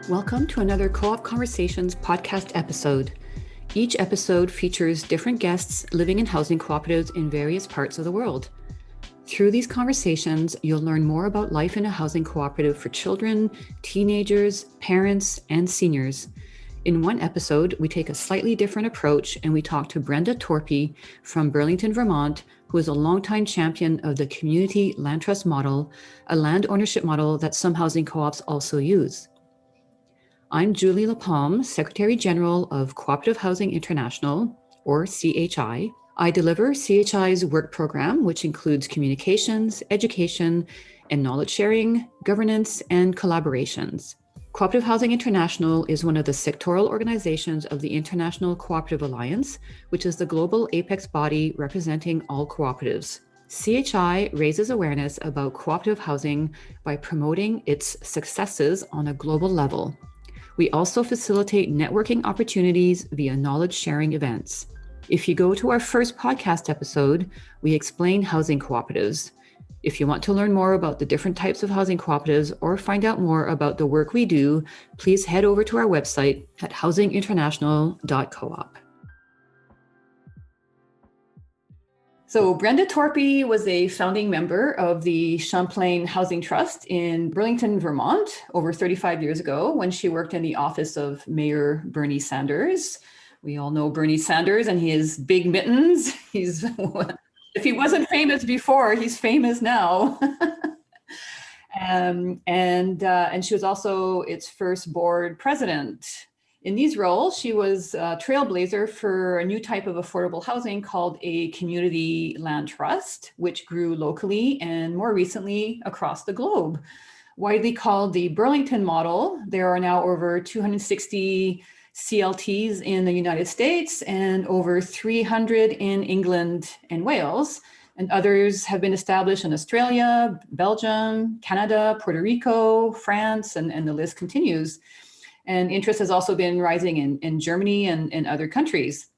Welcome to another Co-op Conversations podcast episode. Each episode features different guests living in housing cooperatives in various parts of the world. Through these conversations, you'll learn more about life in a housing cooperative for children, teenagers, parents, and seniors. In one episode, we take a slightly different approach and we talk to Brenda Tory from Burlington, Vermont, who is a longtime champion of the community land trust model, a land ownership model that some housing co-ops also use. I'm Julie Lapalme, Secretary General of Cooperative Housing International, or CHI. I deliver CHI's work program, which includes communications, education, and knowledge sharing, governance, and collaborations. Cooperative Housing International is one of the sectoral organizations of the International Cooperative Alliance, which is the global apex body representing all cooperatives. CHI raises awareness about cooperative housing by promoting its successes on a global level. We also facilitate networking opportunities via knowledge sharing events. If you go to our first podcast episode, we explain housing cooperatives. If you want to learn more about the different types of housing cooperatives or find out more about the work we do, please head over to our website at housinginternational.coop. So Brenda Tory was a founding member of the Champlain Housing Trust in Burlington, Vermont, over 35 years ago when she worked in the office of Mayor Bernie Sanders. We all know Bernie Sanders and his big mittens. If he wasn't famous before, he's famous now. And she was also its first board president. In these roles, she was a trailblazer for a new type of affordable housing called a community land trust, which grew locally and more recently across the globe. Widely called the Burlington model, there are now over 260 CLTs in the United States and over 300 in England and Wales. And others have been established in Australia, Belgium, Canada, Puerto Rico, France, and the list continues. And interest has also been rising in Germany and other countries.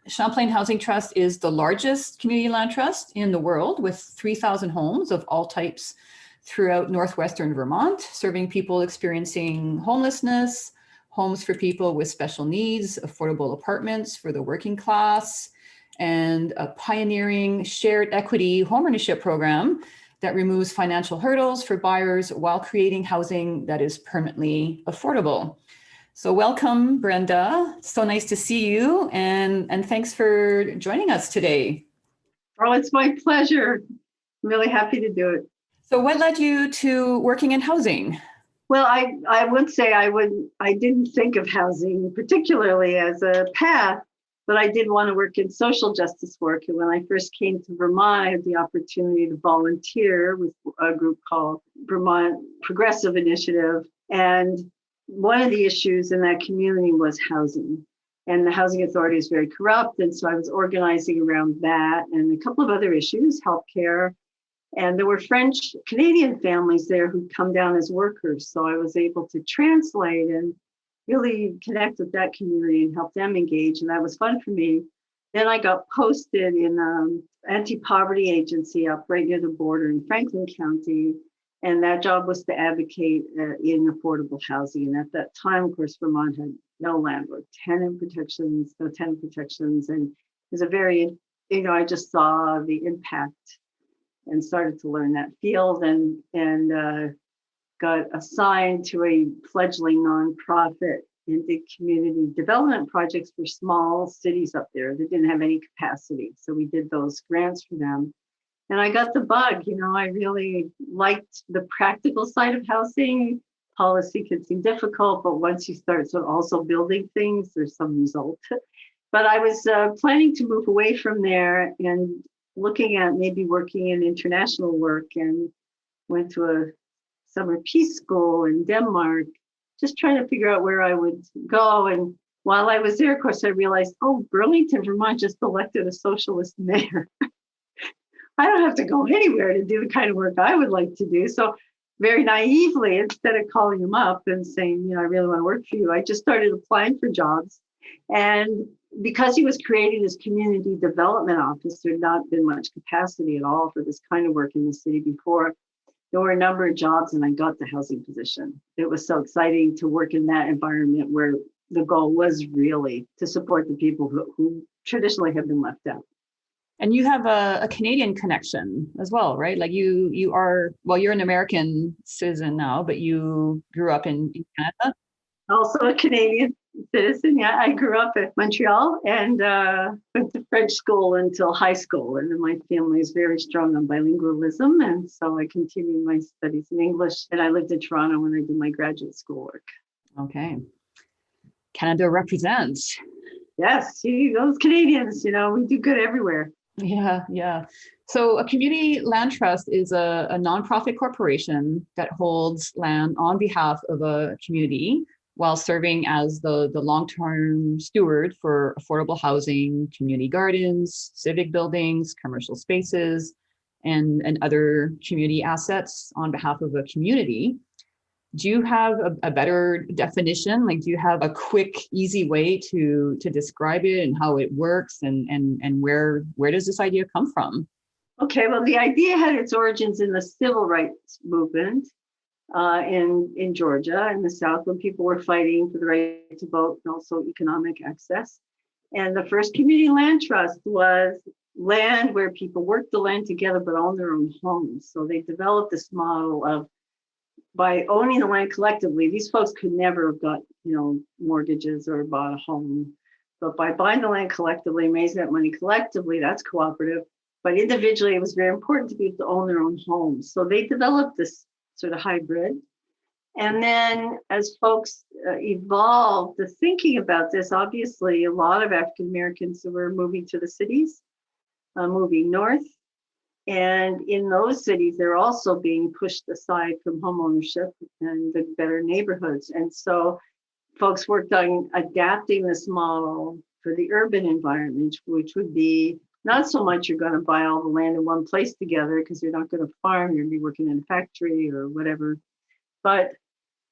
Champlain Housing Trust is the largest community land trust in the world with 3,000 homes of all types throughout northwestern Vermont, serving people experiencing homelessness, homes for people with special needs, affordable apartments for the working class, and a pioneering shared equity homeownership program that removes financial hurdles for buyers while creating housing that is permanently affordable. So welcome, Brenda. So nice to see you, and thanks for joining us today. Oh, it's my pleasure. I'm really happy to do it. So what led you to working in housing? Well, I would say I didn't think of housing particularly as a path, but I did want to work in social justice work. And when I first came to Vermont, I had the opportunity to volunteer with a group called Vermont Progressive Initiative. And one of the issues in that community was housing. And the housing authority is very corrupt. And so I was organizing around that and a couple of other issues, healthcare. And there were French Canadian families there who'd come down as workers. So I was able to translate and really connect with that community and help them engage. And that was fun for me. Then I got posted in an anti-poverty agency up right near the border in Franklin County. And that job was to advocate in affordable housing. And at that time, of course, Vermont had no landlord tenant protections. And it was a very, I just saw the impact and started to learn that field and got assigned to a fledgling nonprofit and did community development projects for small cities up there that didn't have any capacity. So we did those grants for them. And I got the bug, I really liked the practical side of housing. Policy can seem difficult, but once you start sort of also building things, there's some result. But I was planning to move away from there and looking at maybe working in international work, and went to a summer peace school in Denmark, just trying to figure out where I would go. And while I was there, of course, I realized, Burlington, Vermont just elected a socialist mayor. I don't have to go anywhere to do the kind of work I would like to do. So very naively, instead of calling him up and saying, I really want to work for you, I just started applying for jobs. And because he was creating this community development office, there had not been much capacity at all for this kind of work in the city before. there were a number of jobs and I got the housing position. It was so exciting to work in that environment where the goal was really to support the people who traditionally have been left out. And you have a Canadian connection as well, right? Like you are, well, you're an American citizen now, but you grew up in Canada. Also a Canadian citizen. Yeah, I grew up in Montreal and went to French school until high school. And then my family is very strong on bilingualism. And so I continued my studies in English. And I lived in Toronto when I did my graduate school work. Okay. Canada represents. Yes, see, those Canadians, we do good everywhere. Yeah. So a community land trust is a nonprofit corporation that holds land on behalf of a community while serving as the long-term steward for affordable housing, community gardens, civic buildings, commercial spaces, and other community assets on behalf of a community. Do you have a better definition? Like, do you have a quick, easy way to describe it and how it works and where does this idea come from? Okay, well, the idea had its origins in the civil rights movement in Georgia, in the South, when people were fighting for the right to vote and also economic access. And the first community land trust was land where people worked the land together but owned their own homes. So they developed this model of, by owning the land collectively, these folks could never have got, mortgages or bought a home. But by buying the land collectively, raising that money collectively, that's cooperative. But individually, it was very important to be able to own their own homes. So they developed this sort of hybrid. And then as folks evolved the thinking about this, obviously, a lot of African Americans were moving to the cities, moving north. And in those cities, they're also being pushed aside from home ownership and the better neighborhoods. And so folks worked on adapting this model for the urban environment, which would be not so much you're going to buy all the land in one place together because you're not going to farm, you're going to be working in a factory or whatever, but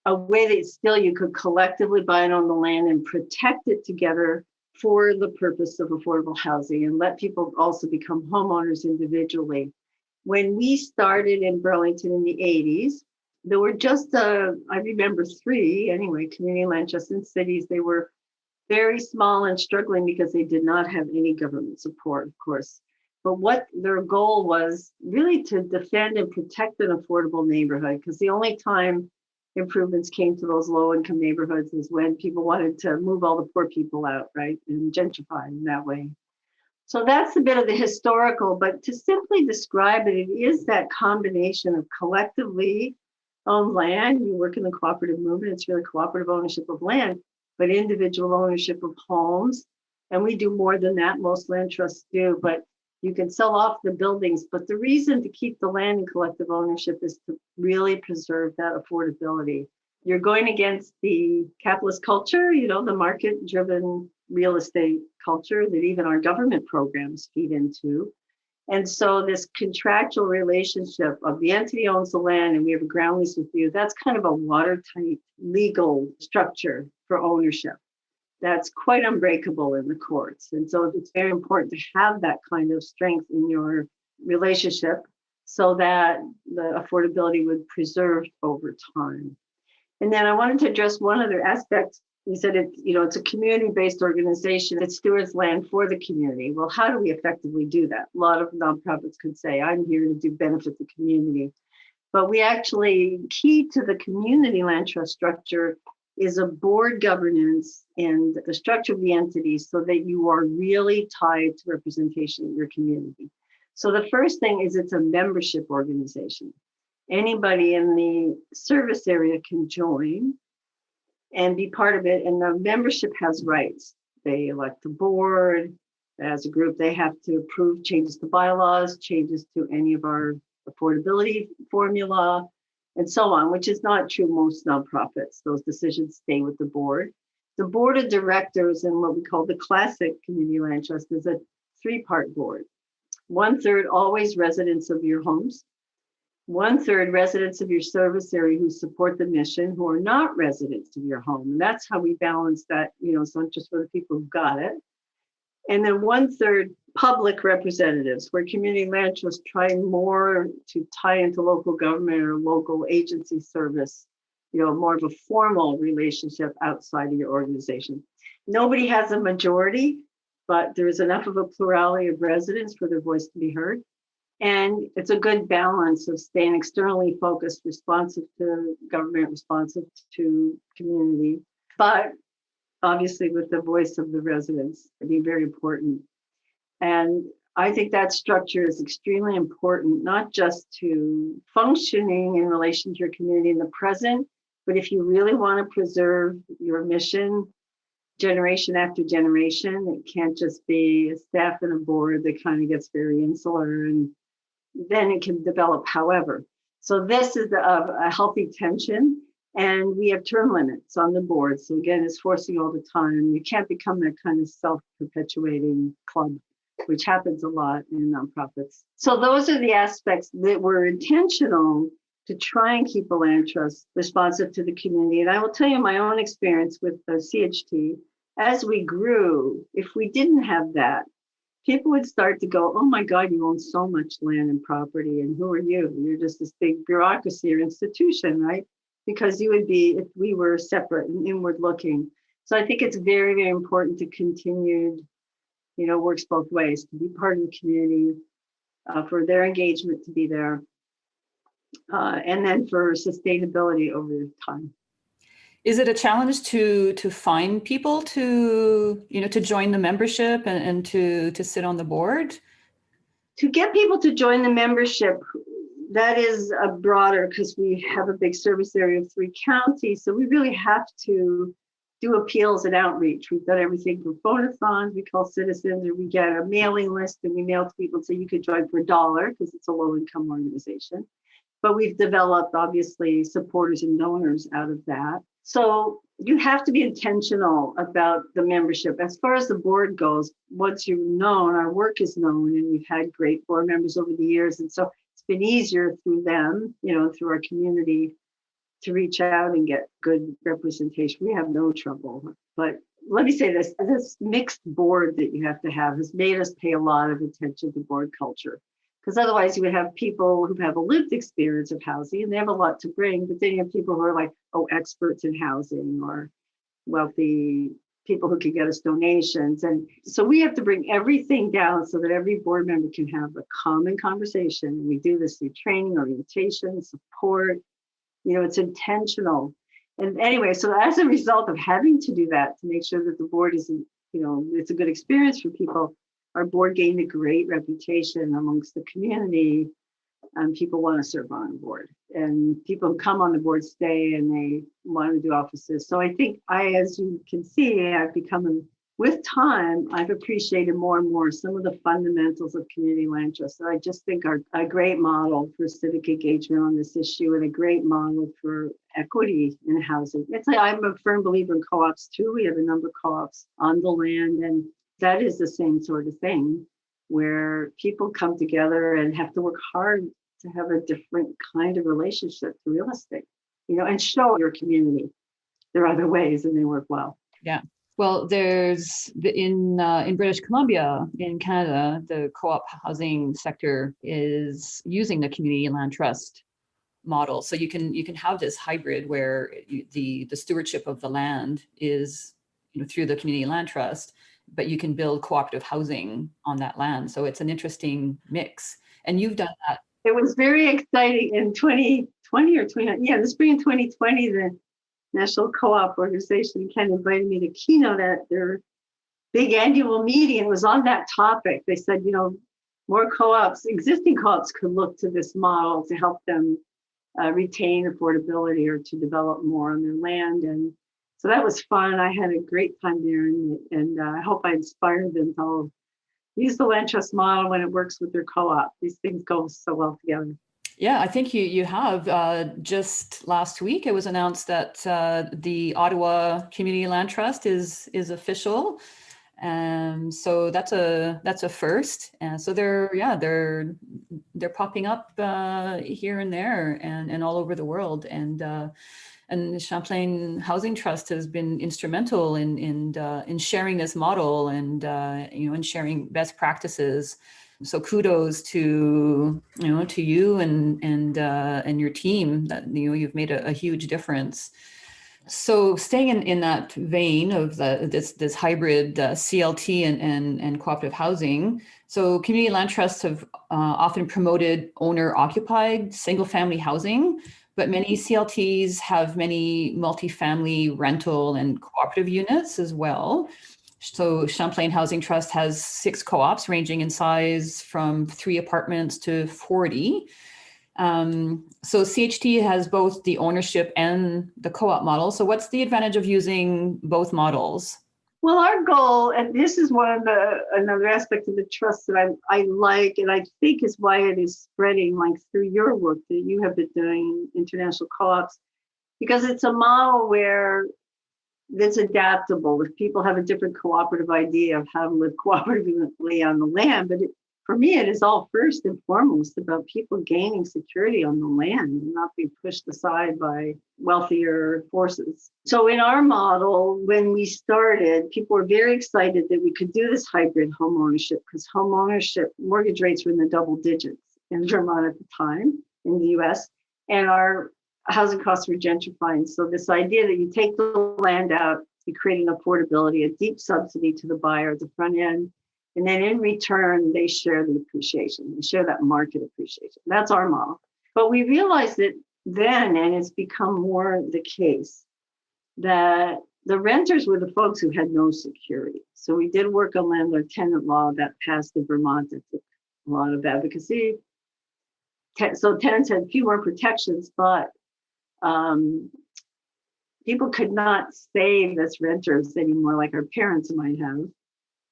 a way that still you could collectively buy and own the land and protect it together for the purpose of affordable housing and let people also become homeowners individually. When we started in Burlington in the 80s, there were just, I remember 3 anyway, community land trusts in cities. They were very small and struggling because they did not have any government support, of course. But what their goal was really to defend and protect an affordable neighborhood, because the only time improvements came to those low-income neighborhoods is when people wanted to move all the poor people out, right, and gentrify in that way. So that's a bit of the historical, but to simply describe it, it is that combination of collectively owned land. You work in the cooperative movement, it's really cooperative ownership of land, but individual ownership of homes. And we do more than that, most land trusts do, but you can sell off the buildings. But the reason to keep the land in collective ownership is to really preserve that affordability. You're going against the capitalist culture, the market-driven real estate culture that even our government programs feed into. And so this contractual relationship of the entity owns the land and we have a ground lease with you, that's kind of a watertight legal structure for ownership. That's quite unbreakable in the courts. And so it's very important to have that kind of strength in your relationship so that the affordability would preserve over time. And then I wanted to address one other aspect. You said it's a community-based organization that stewards land for the community. Well, how do we effectively do that? A lot of nonprofits could say, I'm here to do benefit the community. But we actually, key to the community land trust structure is a board governance and the structure of the entity so that you are really tied to representation in your community. So the first thing is it's a membership organization. Anybody in the service area can join and be part of it. And the membership has rights. They elect a board. As a group, they have to approve changes to bylaws, changes to any of our affordability formula, and so on, which is not true most nonprofits. Those decisions stay with the board. The board of directors in what we call the classic community land trust is a 3-part board. 1/3 always residents of your homes. 1/3 residents of your service area who support the mission, who are not residents of your home. And that's how we balance that, it's not just for the people who got it. And then 1/3 public representatives, where community land trusts try more to tie into local government or local agency service, more of a formal relationship outside of your organization. Nobody has a majority, but there's enough of a plurality of residents for their voice to be heard. And it's a good balance of staying externally focused, responsive to government, responsive to community, but obviously with the voice of the residents. It'd be very important. And I think that structure is extremely important, not just to functioning in relation to your community in the present, but if you really want to preserve your mission generation after generation, it can't just be a staff and a board that kind of gets very insular, and then it can develop however. So this is a healthy tension, and we have term limits on the board. So again, it's forcing all the time. You can't become that kind of self-perpetuating club, which happens a lot in nonprofits. So those are the aspects that were intentional to try and keep a land trust responsive to the community. And I will tell you my own experience with the CHT, as we grew, if we didn't have that, people would start to go, oh my God, you own so much land and property, and who are you? You're just this big bureaucracy or institution, right? Because you would be, if we were separate and inward looking. So I think it's very, very important to continue, works both ways, to be part of the community, for their engagement to be there, and then for sustainability over time. Is it a challenge to find people to join the membership and to sit on the board? To get people to join the membership, that is a broader, because we have a big service area of 3 counties. So we really have to do appeals and outreach. We've done everything from phone-a-thons, we call citizens, or we get a mailing list and we mail to people and say you could join for $1 because it's a low-income organization. But we've developed, obviously, supporters and donors out of that. So you have to be intentional about the membership. As far as the board goes, once you're known, our work is known, and we've had great board members over the years. And so it's been easier through them, through our community, to reach out and get good representation. We have no trouble. But let me say this mixed board that you have to have has made us pay a lot of attention to board culture. Because otherwise you would have people who have a lived experience of housing and they have a lot to bring, but then you have people who are like, experts in housing, or wealthy people who can get us donations. And so we have to bring everything down so that every board member can have a common conversation. And we do this through training, orientation, support. It's intentional. And anyway, so as a result of having to do that, to make sure that the board isn't, it's a good experience for people, our board gained a great reputation amongst the community, and people want to serve on the board. And people who come on the board stay, and they want to do offices. So I think as you can see, I've become, with time, I've appreciated more and more some of the fundamentals of community land trusts that I just think are a great model for civic engagement on this issue, and a great model for equity in housing. I'm a firm believer in co-ops too. We have a number of co-ops on the land, and that is the same sort of thing, where people come together and have to work hard to have a different kind of relationship to real estate, and show your community there are other ways and they work well. Yeah. Well, there's in British Columbia, in Canada, the co-op housing sector is using the community land trust model. So you can have this hybrid where the stewardship of the land is through the community land trust, but you can build cooperative housing on that land. So it's an interesting mix. And you've done that. It was very exciting in 2020 or 20, the spring of 2020, the National Co-op Organization kind of invited me to keynote at their big annual meeting. It was on that topic. They said, more co-ops, existing co-ops could look to this model to help them retain affordability or to develop more on their land. And so that was fun. I had a great time there, and I hope I inspired them to all use the land trust model when it works with their co-op. These things go so well together. Yeah, I think you have. Just last week, it was announced that the Ottawa Community Land Trust is official. So that's a first. And so they're popping up here and there and all over the world. And And the Champlain Housing Trust has been instrumental in sharing this model and in sharing best practices. So kudos to you and your team that you've made a huge difference. So staying in that vein of this hybrid CLT and cooperative housing, so community land trusts have often promoted owner-occupied single-family housing, but many CLTs have many multifamily rental and cooperative units as well. So Champlain Housing Trust has 6 co-ops ranging in size from 3 apartments to 40. So CHT has both the ownership and the co-op model. So what's the advantage of using both models? Well, our goal, and this is another aspect of the trust that I like, and I think is why it is spreading like through your work that you have been doing, international co-ops, because it's a model where that's adaptable. If people have a different cooperative idea of how to live cooperatively on the land, but for me, it is all first and foremost about people gaining security on the land and not being pushed aside by wealthier forces. So in our model, when we started, people were very excited that we could do this hybrid home ownership because home ownership mortgage rates were in the double digits in Vermont at the time in the US, and our housing costs were gentrifying. So this idea that you take the land out, you create an affordability, a deep subsidy to the buyer at the front end, and then in return, they share the appreciation. They share that market appreciation. That's our model. But we realized that then, and it's become more the case, that the renters were the folks who had no security. So we did work on landlord-tenant law that passed in Vermont that took a lot of advocacy. So tenants had few more protections, but people could not save as renters anymore like our parents might have,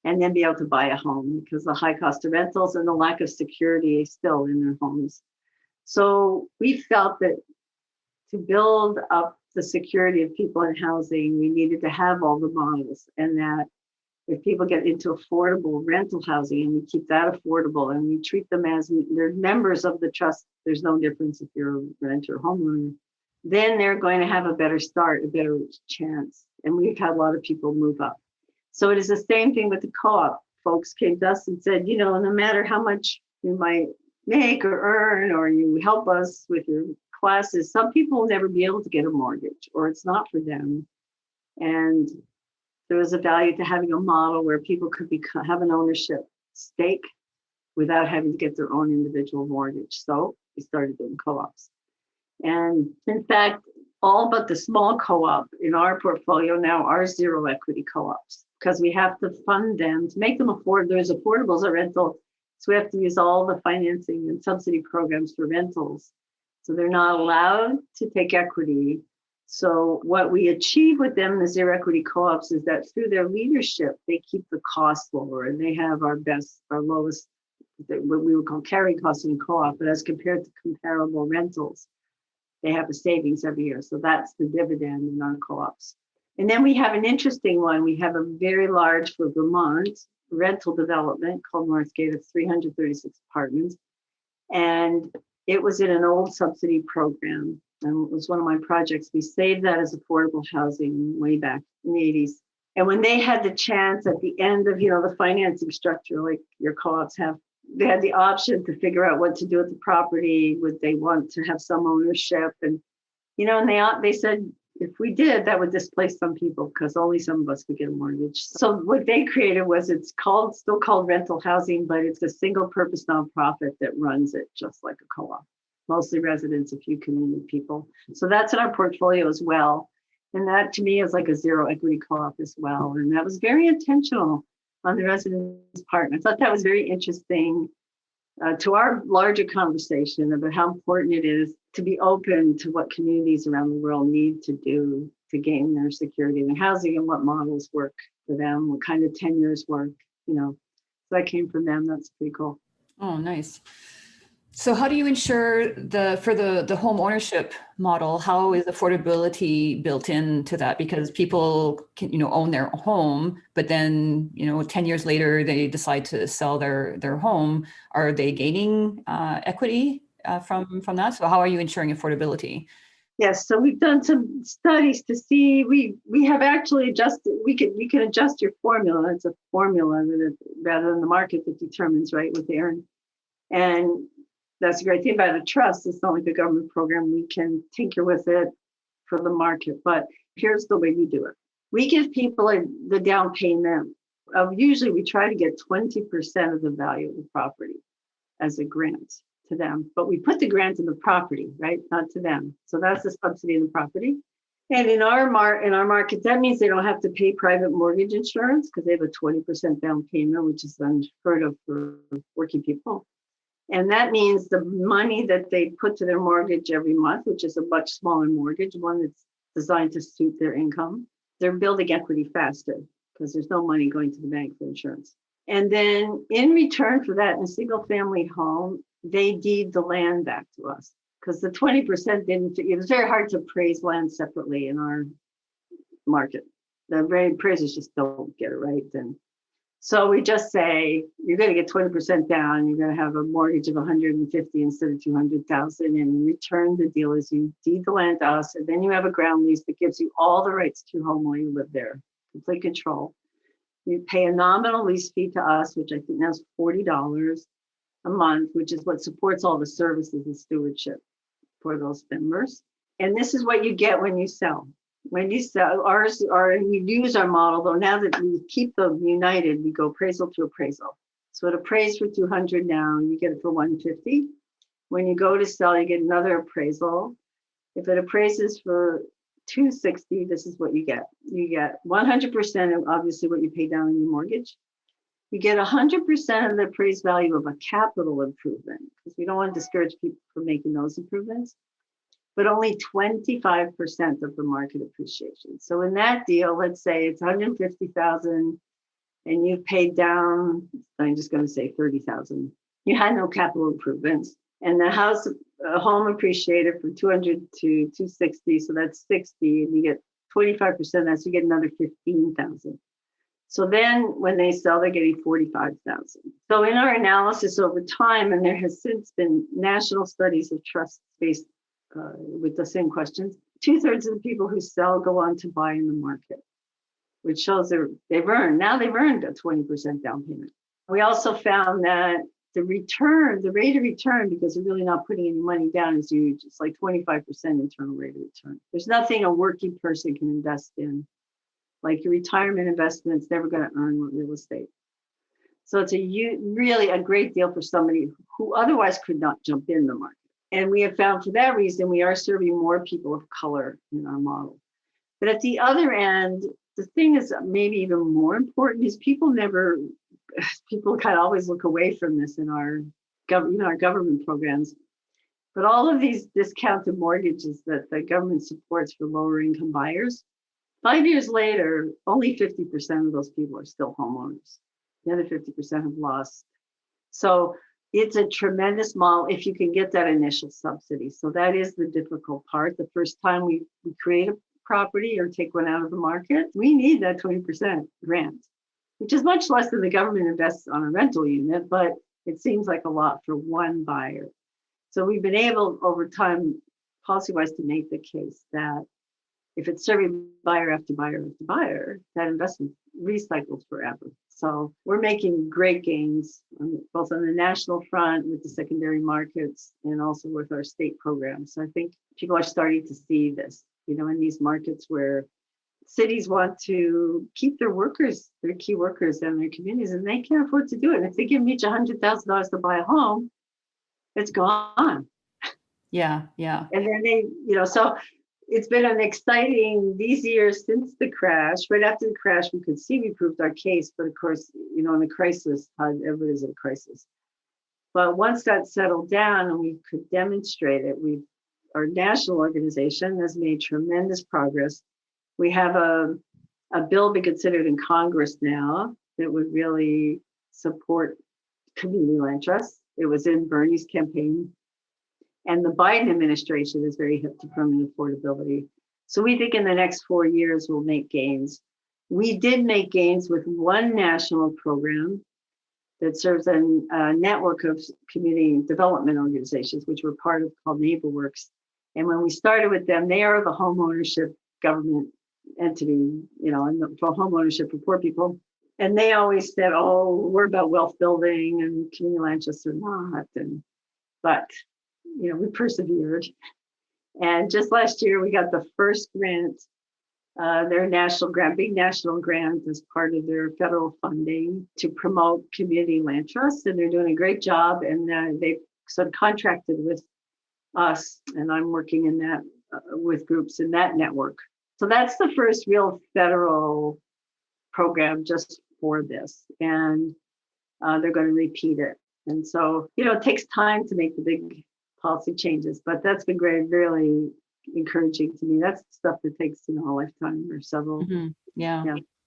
and then be able to buy a home because the high cost of rentals and the lack of security still in their homes. So we felt that to build up the security of people in housing, we needed to have all the models, and that if people get into affordable rental housing and we keep that affordable and we treat them as they're members of the trust, there's no difference if you're a renter or homeowner, then they're going to have a better start, a better chance. And we've had a lot of people move up. So it is the same thing with the co-op. Folks came to us and said, no matter how much you might make or earn, or you help us with your classes, some people will never be able to get a mortgage, or it's not for them. And there was a value to having a model where people could have an ownership stake without having to get their own individual mortgage. So we started doing co-ops. And in fact, all but the small co-op in our portfolio now are zero equity co-ops, because we have to fund them to make them afford. There's affordables at rental. So we have to use all the financing and subsidy programs for rentals. So they're not allowed to take equity. So what we achieve with them, the zero equity co-ops, is that through their leadership, they keep the costs lower, and they have our lowest, what we would call carrying costs in co-op, but as compared to comparable rentals, they have a savings every year. So that's the dividend in our co-ops. And then we have an interesting one. We have a very large, for Vermont, rental development called Northgate of 336 apartments. And it was in an old subsidy program. And it was one of my projects. We saved that as affordable housing way back in the 80s. And when they had the chance at the end of, the financing structure, like your co-ops have, they had the option to figure out what to do with the property. Would they want to have some ownership? And, and they said, if we did, that would displace some people because only some of us could get a mortgage. So what they created was, still called rental housing, but it's a single purpose nonprofit that runs it just like a co-op, mostly residents, a few community people. So that's in our portfolio as well. And that to me is like a zero equity co-op as well. And that was very intentional on the residents' part. I thought that was very interesting to our larger conversation about how important it is to be open to what communities around the world need to do to gain their security in their housing and what models work for them, what kind of tenures work, So that came from them. That's pretty cool. Oh, nice. So how do you ensure for the home ownership model, how is affordability built into that? Because people can, own their home, but then, 10 years later, they decide to sell their home. Are they gaining equity from that? So how are you ensuring affordability? Yes, so we've done some studies to see, we have actually adjusted, we can adjust your formula. It's a formula rather than the market that determines, right, what they earn. And that's the great thing about a trust. It's not like a government program. We can tinker with it for the market, but here's the way we do it. We give people the down payment of, usually we try to get 20% of the value of the property as a grant to them, but we put the grant in the property, right? Not to them. So that's the subsidy in the property. And in our market, that means they don't have to pay private mortgage insurance because they have a 20% down payment, which is unheard of for working people. And that means the money that they put to their mortgage every month, which is a much smaller mortgage, one that's designed to suit their income, they're building equity faster because there's no money going to the bank for insurance. And then in return for that, in a single family home, they deed the land back to us because the 20% it was very hard to appraise land separately in our market. The appraisers just don't get it right. And so we just say, you're going to get 20% down. You're going to have a mortgage of 150 instead of 200,000. And in return, the deal is you deed the land to us, and then you have a ground lease that gives you all the rights to your home while you live there, complete control. You pay a nominal lease fee to us, which I think now is $40 a month, which is what supports all the services and stewardship for those members. And this is what you get when you sell. When you sell, we use our model, though now that we keep them united, we go appraisal to appraisal. So it appraised for 200 now, you get it for 150. When you go to sell, you get another appraisal. If it appraises for 260, this is what you get. You get 100% of obviously what you pay down in your mortgage. You get 100% of the appraised value of a capital improvement, because we don't want to discourage people from making those improvements, but only 25% of the market appreciation. So in that deal, let's say it's 150,000 and you've paid down, I'm just going to say 30,000. You had no capital improvements, and the home appreciated from 200 to 260, so that's 60, and you get 25% of that, so you get another 15,000. So then when they sell, they're getting 45,000. So in our analysis over time, and there has since been national studies of trusts based with the same questions, 2/3 of the people who sell go on to buy in the market, which shows they've earned a 20% down payment. We also found that the rate of return, because they're really not putting any money down, is huge. It's like 25% internal rate of return. There's nothing a working person can invest in. Like your retirement investment's never going to earn real estate. So it's really a great deal for somebody who otherwise could not jump in the market. And we have found for that reason, we are serving more people of color in our model. But at the other end, the thing is maybe even more important is people kind of always look away from this in our government programs. But all of these discounted mortgages that the government supports for lower income buyers, 5 years later, only 50% of those people are still homeowners. The other 50% have lost. So it's a tremendous model if you can get that initial subsidy. So that is the difficult part. The first time we create a property or take one out of the market, we need that 20% grant, which is much less than the government invests on a rental unit, but it seems like a lot for one buyer. So we've been able over time, policy-wise, to make the case that if it's serving buyer after buyer after buyer, that investment recycles forever. So we're making great gains, both on the national front with the secondary markets and also with our state programs. So I think people are starting to see this, in these markets where cities want to keep their workers, their key workers in their communities, and they can't afford to do it. And if they give them each $100,000 to buy a home, it's gone. Yeah. And then so it's been an exciting these years since the crash. Right after the crash, we could see we proved our case, but of course, in the crisis, everybody's in a crisis. But once that settled down and we could demonstrate it, our national organization has made tremendous progress. We have a bill being considered in Congress now that would really support community land trusts. It was in Bernie's campaign. And the Biden administration is very hip to permanent affordability. So we think in the next 4 years, we'll make gains. We did make gains with one national program that serves a network of community development organizations, which we're part of, called NeighborWorks. And when we started with them, they are the home ownership government entity, for home ownership for poor people. And they always said, oh, we're about wealth building, and community land trusts are not. But we persevered. And just last year, we got the first grant, their national grant, big national grant as part of their federal funding to promote community land trusts. And they're doing a great job. And they sort of contracted with us. And I'm working in that with groups in that network. So that's the first real federal program just for this. And they're going to repeat it. And so, it takes time to make the big policy changes, but that's been great, really encouraging to me. That's stuff that takes, a lifetime or several. Mm-hmm. Yeah.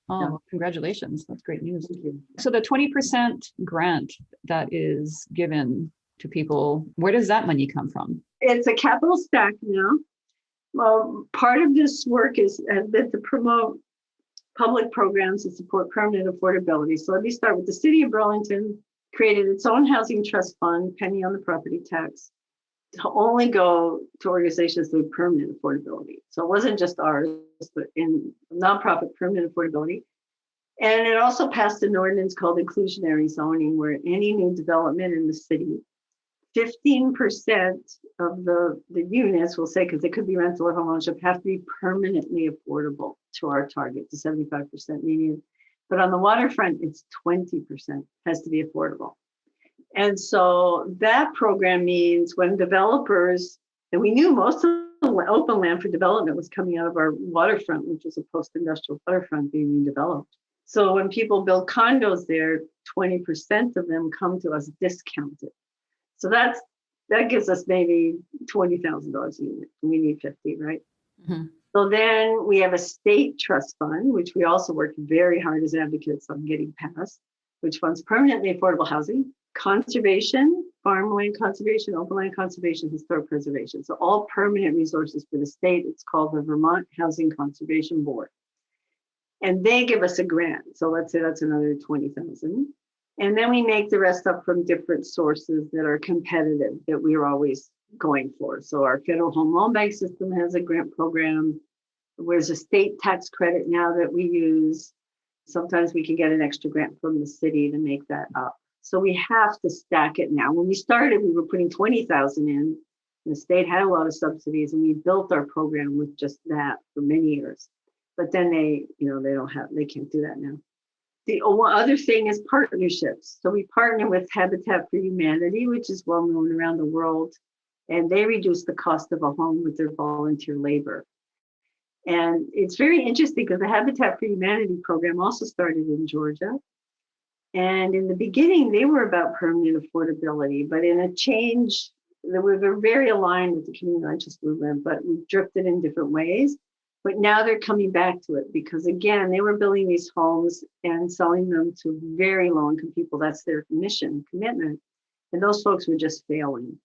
Oh, Yeah. Congratulations. That's great news. Thank you. So the 20% grant that is given to people, where does that money come from? It's a capital stack now. Well, part of this work has been to promote public programs that support permanent affordability. So let me start with the city of Burlington created its own housing trust fund, penny on the property tax, to only go to organizations with permanent affordability. So it wasn't just ours, but in nonprofit permanent affordability. And it also passed an ordinance called inclusionary zoning, where any new development in the city, 15% of the units, we'll say, because it could be rental or homeownership, have to be permanently affordable to our target, to 75% median. But on the waterfront, it's 20% has to be affordable. And so that program means when developers, and we knew most of the open land for development was coming out of our waterfront, which was a post-industrial waterfront being redeveloped. So when people build condos there, 20% of them come to us discounted. So that gives us maybe $20,000 a unit. We need 50, right? Mm-hmm. So then we have a state trust fund, which we also work very hard as advocates on getting passed, which funds permanently affordable housing, conservation, farmland conservation, open land conservation, historic preservation. So all permanent resources for the state. It's called the Vermont Housing Conservation Board. And they give us a grant. So let's say that's another 20,000. And then we make the rest up from different sources that are competitive that we're always going for. So our federal home loan bank system has a grant program. There's a state tax credit now that we use. Sometimes we can get an extra grant from the city to make that up. So we have to stack it now. When we started, we were putting 20,000 in. The state had a lot of subsidies, and we built our program with just that for many years. But then they can't do that now. The other thing is partnerships. So we partner with Habitat for Humanity, which is well known around the world, and they reduce the cost of a home with their volunteer labor. And it's very interesting because the Habitat for Humanity program also started in Georgia. And in the beginning, they were about permanent affordability, but in a change, we were very aligned with the community land trust movement, but we drifted in different ways. But now they're coming back to it because, again, they were building these homes and selling them to very low-income people. That's their mission, commitment. And those folks were just failing.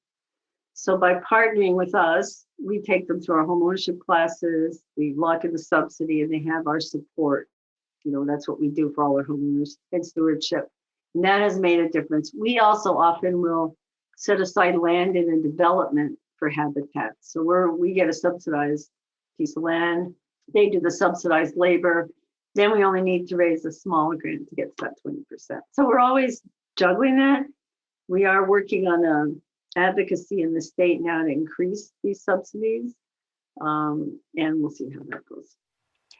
So by partnering with us, we take them through our home ownership classes, we lock in the subsidy, and they have our support. That's what we do for all our homeowners and stewardship. And that has made a difference. We also often will set aside land in a development for habitat. So we get a subsidized piece of land. They do the subsidized labor. Then we only need to raise a smaller grant to get to that 20%. So we're always juggling that. We are working on advocacy in the state now to increase these subsidies. And we'll see how that goes.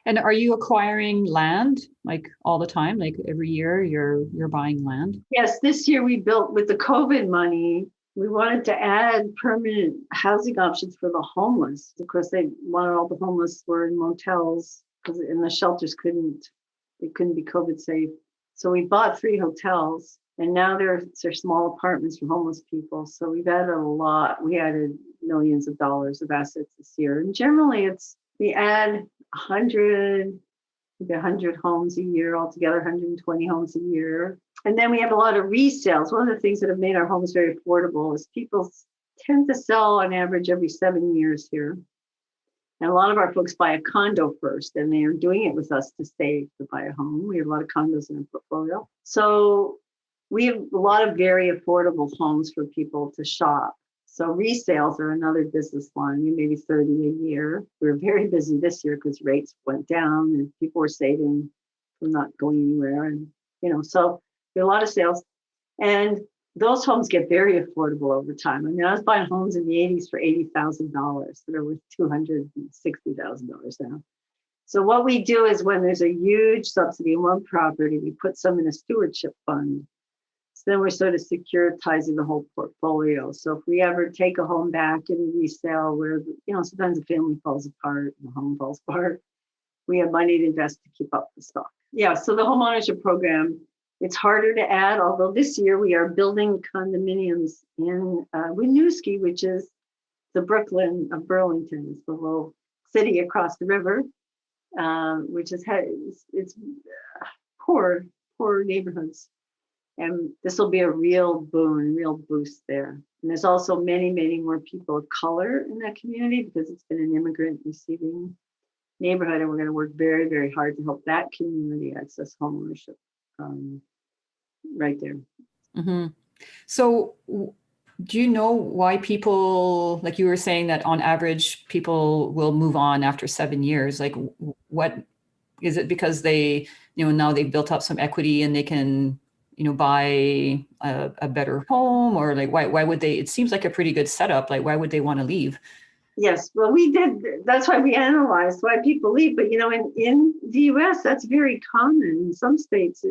And are you acquiring land like all the time? Like every year you're buying land? Yes, this year we built with the COVID money. We wanted to add permanent housing options for the homeless. Of course, they wanted all the homeless were in motels because in the shelters couldn't be COVID safe. So we bought 3 hotels, and now they're small apartments for homeless people. So we've added a lot. We added millions of dollars of assets this year. And generally we add 100 homes a year altogether, 120 homes a year. And then we have a lot of resales. One of the things that have made our homes very affordable is people tend to sell on average every 7 years here. And a lot of our folks buy a condo first, and they are doing it with us to buy a home. We have a lot of condos in our portfolio. So we have a lot of very affordable homes for people to shop. So resales are another business line, maybe 30 a year. We were very busy this year because rates went down and people were saving from not going anywhere. And, so there are a lot of sales. And those homes get very affordable over time. I mean, I was buying homes in the 80s for $80,000 that are worth $260,000 now. So what we do is when there's a huge subsidy in one property, we put some in a stewardship fund. So then we're sort of securitizing the whole portfolio. So if we ever take a home back and resell where, sometimes the family falls apart and the home falls apart, we have money to invest to keep up the stock. Yeah, so the home ownership program, it's harder to add, although this year we are building condominiums in Winooski, which is the Brooklyn of Burlington. It's the little city across the river, which it's poor neighborhoods. And this will be a real boon, real boost there. And there's also many, many more people of color in that community because it's been an immigrant receiving neighborhood. And we're going to work very, very hard to help that community access homeownership right there. Mm-hmm. So do you know why people, like you were saying that on average, people will move on after 7 years? Like what is it, because they, now they've built up some equity and they can buy a better home, or like why would they? It seems like a pretty good setup. Like why would they want to leave? Yes, well, we did. That's why we analyzed why people leave. But in the U.S., that's very common. In some states,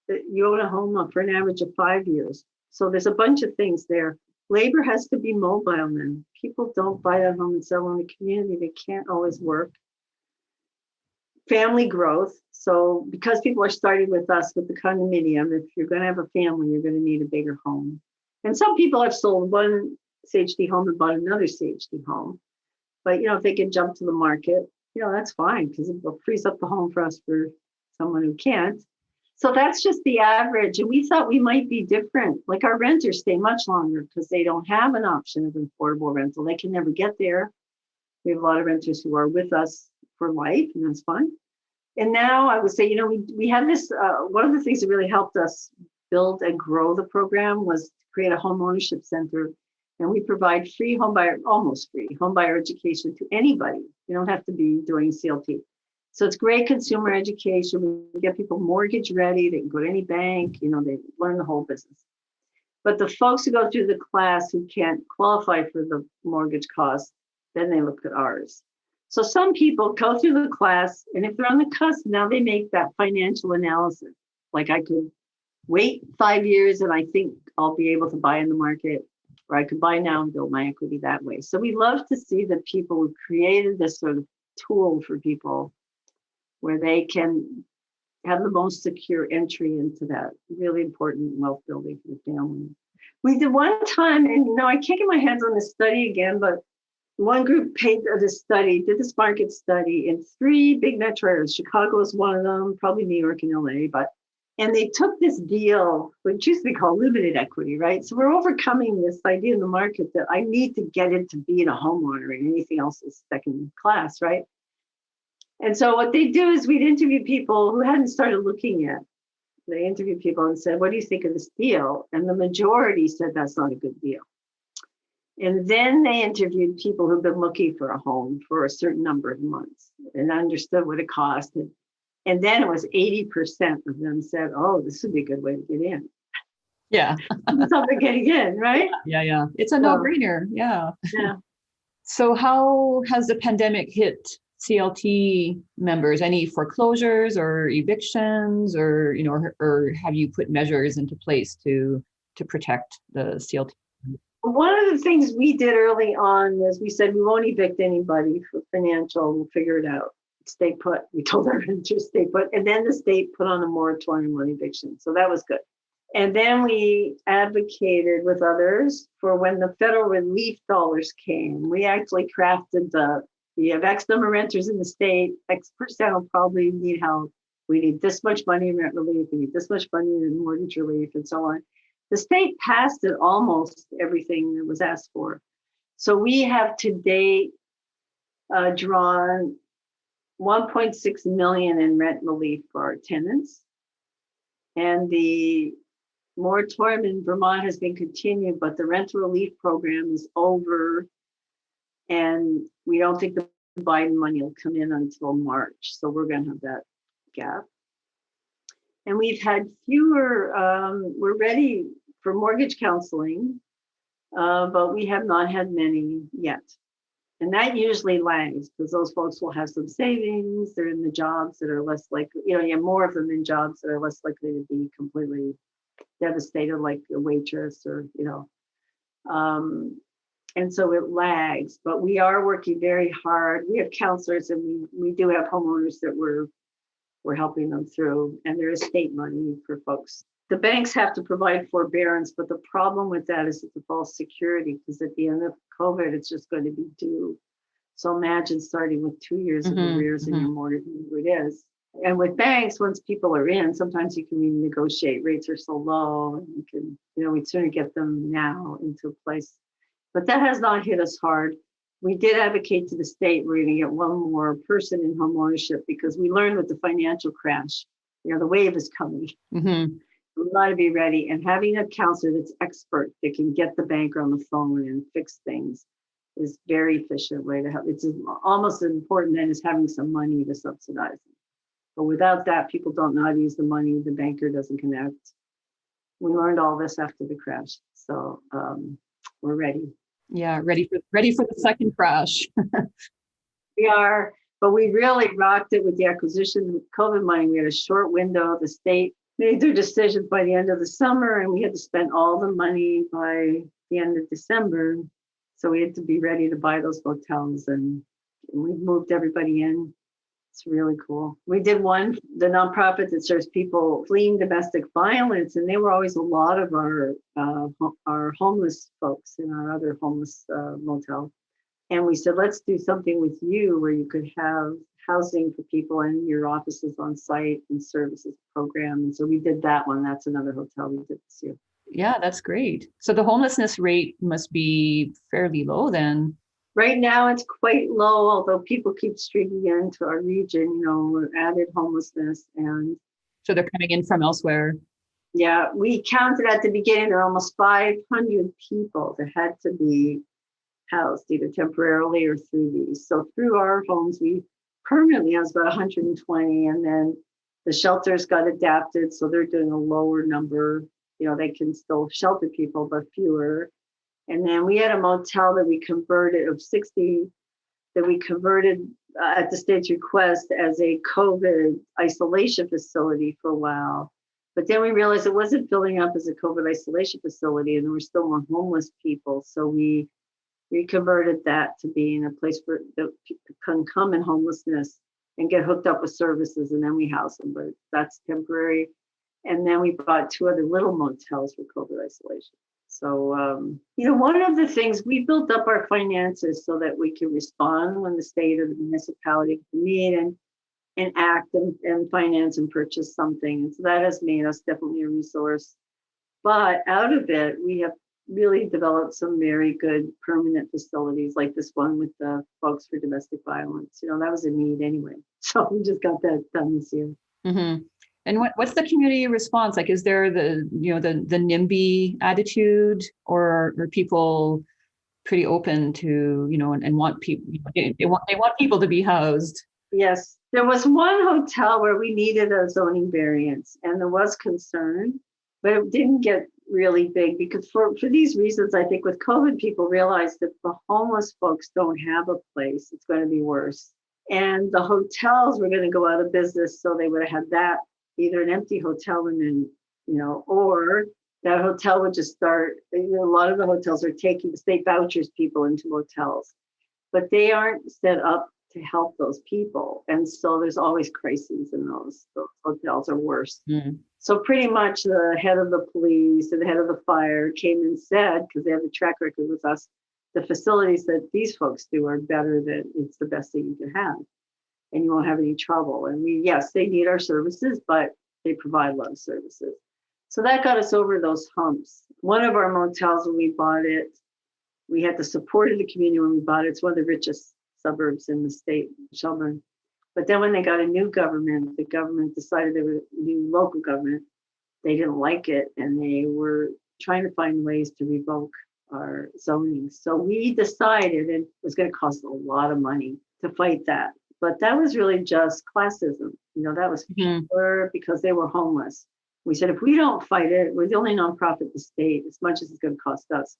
you own a home for an average of 5 years. So there's a bunch of things there. Labor has to be mobile then. People don't buy a home and sell in the community. They can't always work. Family growth. So because people are starting with us with the condominium, if you're going to have a family, you're going to need a bigger home. And some people have sold one CHD home and bought another CHD home. But, if they can jump to the market, that's fine because it frees up the home for us for someone who can't. So that's just the average. And we thought we might be different. Like our renters stay much longer because they don't have an option of affordable rental. They can never get there. We have a lot of renters who are with us for life, and that's fine. And now I would say, we have this, one of the things that really helped us build and grow the program was to create a home ownership center. And we provide free almost free home buyer education to anybody. You don't have to be doing CLT. So it's great consumer education. We get people mortgage ready. They can go to any bank, they learn the whole business. But the folks who go through the class who can't qualify for the mortgage costs, then they look at ours. So some people go through the class, and if they're on the cusp, now they make that financial analysis. Like I could wait 5 years and I think I'll be able to buy in the market, or I could buy now and build my equity that way. So we love to see that people who created this sort of tool for people where they can have the most secure entry into that really important wealth building for the family. We did one time, and I can't get my hands on this study again, but one group did this market study in 3 big metro areas. Chicago is one of them, probably New York and LA, and they took this deal, which used to be called limited equity, right? So we're overcoming this idea in the market that I need to get into being a homeowner and anything else is second class, right? And so what they do is we'd interview people who hadn't started looking yet. They interviewed people and said, what do you think of this deal? And the majority said that's not a good deal. And then they interviewed people who've been looking for a home for a certain number of months and understood what it costed. And then it was 80% of them said, oh, this would be a good way to get in. Yeah. Something getting in, right? Yeah. It's a no-brainer. Yeah. Yeah. So how has the pandemic hit CLT members? Any foreclosures or evictions, or have you put measures into place to protect the CLT? One of the things we did early on was we said we won't evict anybody for financial. We'll figure it out. Stay put. We told our renters stay put, and then the state put on a moratorium on eviction. So that was good. And then we advocated with others for when the federal relief dollars came. We actually crafted we have X number of renters in the state. X percent will probably need help. We need this much money in rent relief. We need this much money in mortgage relief, and so on. The state passed it almost everything that was asked for. So we have to date drawn 1.6 million in rent relief for our tenants. And the moratorium in Vermont has been continued, but the rental relief program is over. And we don't think the Biden money will come in until March. So we're going to have that gap. And we've had fewer, we're ready for mortgage counseling, but we have not had many yet. And that usually lags because those folks will have some savings. They're in the jobs that are less likely, you have more of them in jobs that are less likely to be completely devastated, like a waitress or, and so it lags, but we are working very hard. We have counselors and we do have homeowners that we're helping them through, and there is state money for folks. The banks have to provide forbearance, but the problem with that is it's a false security because at the end of COVID, it's just going to be due. So imagine starting with 2 years of arrears in your mortgage, whatever it is. And with banks, once people are in, sometimes you can renegotiate. Rates are so low, and you can, we'd sooner get them now into a place. But that has not hit us hard. We did advocate to the state, we're going to get one more person in home ownership because we learned with the financial crash, the wave is coming. We got to be ready. And having a counselor that's expert that can get the banker on the phone and fix things is very efficient way to help. It's almost as important then as having some money to subsidize them. But without that, people don't know how to use the money. The banker doesn't connect. We learned all this after the crash. So we're ready. Yeah, ready for the second crash. We are, but we really rocked it with the acquisition of COVID money. We had a short window. The state made their decisions by the end of the summer, and we had to spend all the money by the end of December. So we had to be ready to buy those hotels, and we moved everybody in. It's really cool. We did the nonprofit that serves people fleeing domestic violence, and they were always a lot of our homeless folks in our other homeless motel. And we said, let's do something with you where you could have housing for people and your offices on site and services program. And so we did that one. That's another hotel we did this year. Yeah, that's great. So the homelessness rate must be fairly low then. Right now, it's quite low, although people keep streaming into our region, we're added homelessness. And so they're coming in from elsewhere. Yeah, we counted at the beginning, there are almost 500 people that had to be housed either temporarily or through these. So through our homes, we permanently housed about 120, and then the shelters got adapted. So they're doing a lower number, they can still shelter people, but fewer. And then we had a motel that we converted of 60 that we converted at the state's request as a COVID isolation facility for a while. But then we realized it wasn't filling up as a COVID isolation facility and there were still more homeless people. So we converted that to being a place where people can come in homelessness and get hooked up with services, and then we house them, but that's temporary. And then we bought 2 other little motels for COVID isolation. So, one of the things, we built up our finances so that we can respond when the state or the municipality need and act and finance and purchase something. And so that has made us definitely a resource. But out of it, we have really developed some very good permanent facilities like this one with the folks for domestic violence. That was a need anyway. So we just got that done this year. Mm-hmm. And what's the community response? Like, is there the NIMBY attitude, or are people pretty open to, and want people, they want people to be housed? Yes. There was one hotel where we needed a zoning variance and there was concern, but it didn't get really big because for these reasons, I think with COVID, people realized that the homeless folks don't have a place. It's going to be worse. And the hotels were going to go out of business. So they would have had that, either an empty hotel and then, or that hotel would just start. A lot of the hotels are taking the state vouchers people into hotels, but they aren't set up to help those people. And so there's always crises in those hotels are worse. Mm. So pretty much the head of the police and the head of the fire came and said, because they have a track record with us, the facilities that these folks do are better, than it's the best thing you can have. And you won't have any trouble. And yes, they need our services, but they provide a lot of services. So that got us over those humps. One of our motels, when we bought it, we had the support of the community when we bought it. It's one of the richest suburbs in the state, Shelburne. But then when they got a new government, the government decided they were new local government, they didn't like it, and they were trying to find ways to revoke our zoning. So we decided, and it was going to cost a lot of money to fight that. But that was really just classism. That was pure because they were homeless. We said, if we don't fight it, we're the only nonprofit in the state, as much as it's going to cost us.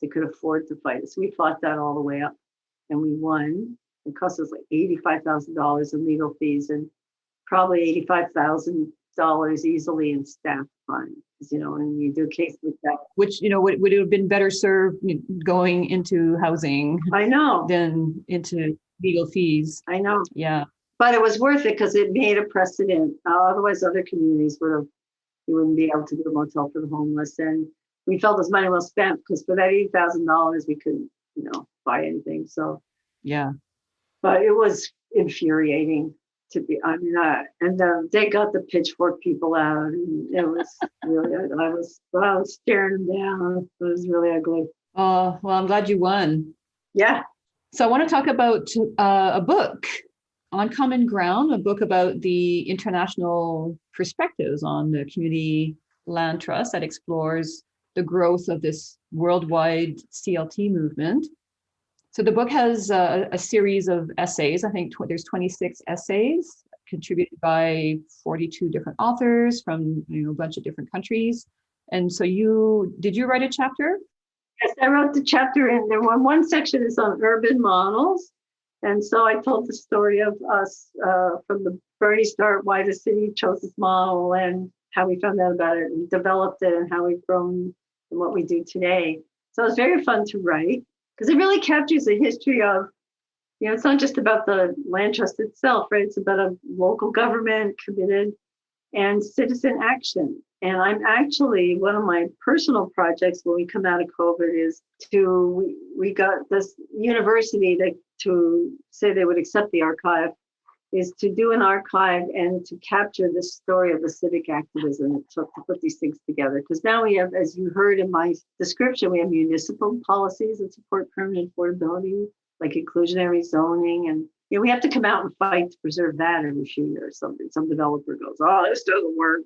They could afford to fight it. So we fought that all the way up, and we won. It cost us like $85,000 in legal fees and probably $85,000 easily in staff time. And you do a case like that. Which, would have been better served going into housing. I know. Than into legal fees. I know. Yeah. But it was worth it because it made a precedent. Otherwise, other communities you wouldn't be able to do a motel for the homeless. And we felt it was money well spent because for that $80,000, we couldn't, buy anything. So, yeah. But it was infuriating to be, and they got the pitchfork people out. And it was really, I was staring them down. It was really ugly. Oh, well, I'm glad you won. Yeah. So I want to talk about a book, On Common Ground, a book about the international perspectives on the community land trust that explores the growth of this worldwide CLT movement. So the book has a series of essays. I think there's 26 essays contributed by 42 different authors from a bunch of different countries. And so did you write a chapter? Yes, I wrote the chapter in there. One section is on urban models. And so I told the story of us from the very start, why the city chose this model and how we found out about it and developed it and how we've grown and what we do today. So it was very fun to write because it really captures the history of, it's not just about the land trust itself, right? It's about a local government committed and citizen action. And I'm actually, one of my personal projects when we come out of COVID is we got this university to say they would accept the archive, is to do an archive and to capture the story of the civic activism it took to put these things together. Because now we have, as you heard in my description, we have municipal policies that support permanent affordability, like inclusionary zoning. And we have to come out and fight to preserve that every few years. Some developer goes, oh, this doesn't work,